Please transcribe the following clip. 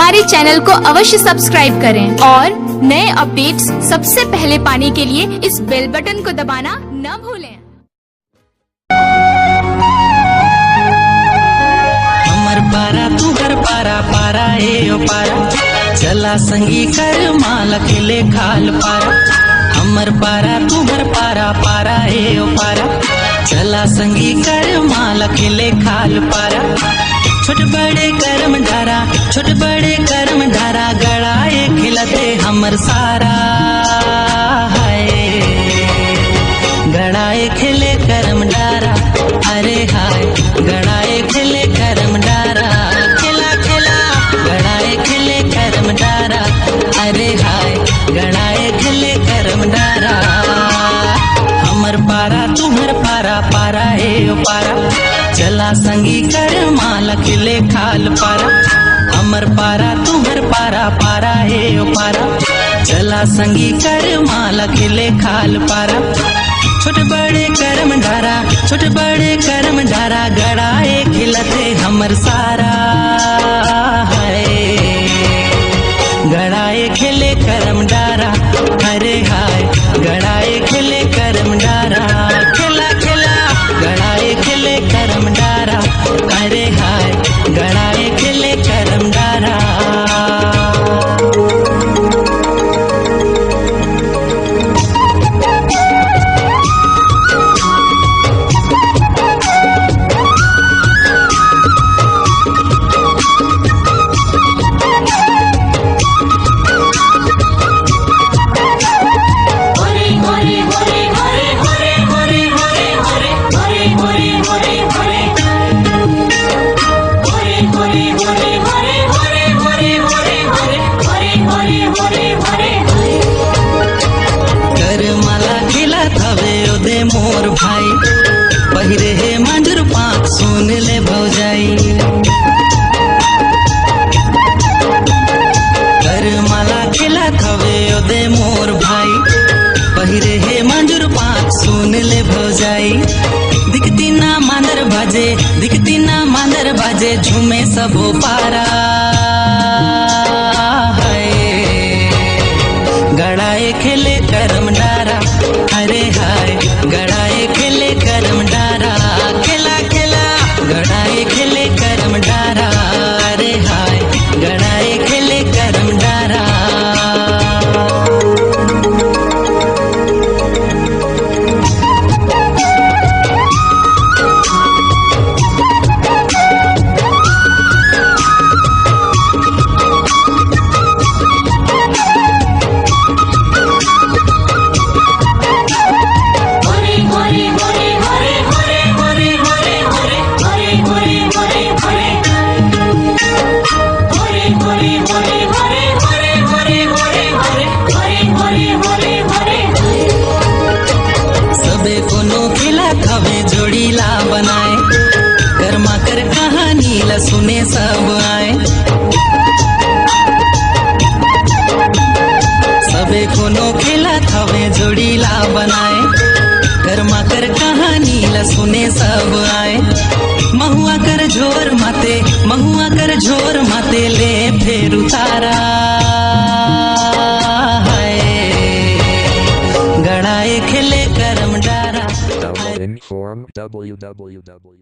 हमारे चैनल को अवश्य सब्सक्राइब करें और नए अपडेट्स सबसे पहले पाने के लिए इस बेल बटन को दबाना न भूलें। हमर पारा तू घर पारा पारा ए ओ पारा चला संगी कर माल खेले खाल पारा। हमर पारा तू घर पारा पारा ए ओ पारा चला संगी कर माल खेले खाल पारा। छोट बड़े कर्म धारा छोट बड़े कर्म धारा गड़ाए खिलते हमर सारा हाय गड़ाए खिले कर्म डारा अरे हाय गड़ाए खिले कर्म डारा खिला खिला गड़ाए खिले कर्म डारा अरे हाय गड़ाए खिले कर्म डारा। हमर पारा तुम्हर पारा पारा ए ओ पारा चला संगी कर माल खिले खाल पारा। हमर पारा तुम्हर पारा पारा ए ओ पारा चला संगी कर माल खिले खाल पारा। छोट बड़े कर्म धारा छोट बड़े कर्म धारा गड़ाए खिलते हमर सारा है गड़ाए खिले कर्म डारा अरे हाय गड़ाए खिले कर्म डारा खिला खिला गड़ाए खिले कर्म डारा अरे हाय गड़ाए खिले कर्म डारा। मोर भाई पहिरे हे मंजूर पाक सुन ले भौजाई कर माला खिला थवे ओदे मोर भाई पहिरे हे मंजूर पाक सुन ले भौजाई। दिखती ना मांदर बाजे झूमे सबो पारा है गड़ाए खेले कर्म डारा अरे हाय गड़ाए खेले कर्म डारा खिला खिला गड़ाए खेले कर्म डारा अरे हाय गड़ाए खेले कर्म डारा। हवे जोड़ीला बनाए कर्मा कर कहानी ला सुने सब आए सबे कोनो खेला थवे जोड़ीला बनाए कर्मा कर कहानी ला सुने सब आए। महुआ कर झोर माते ले फेर उतारा है गड़ाए खेले कर्म डारा। Inform www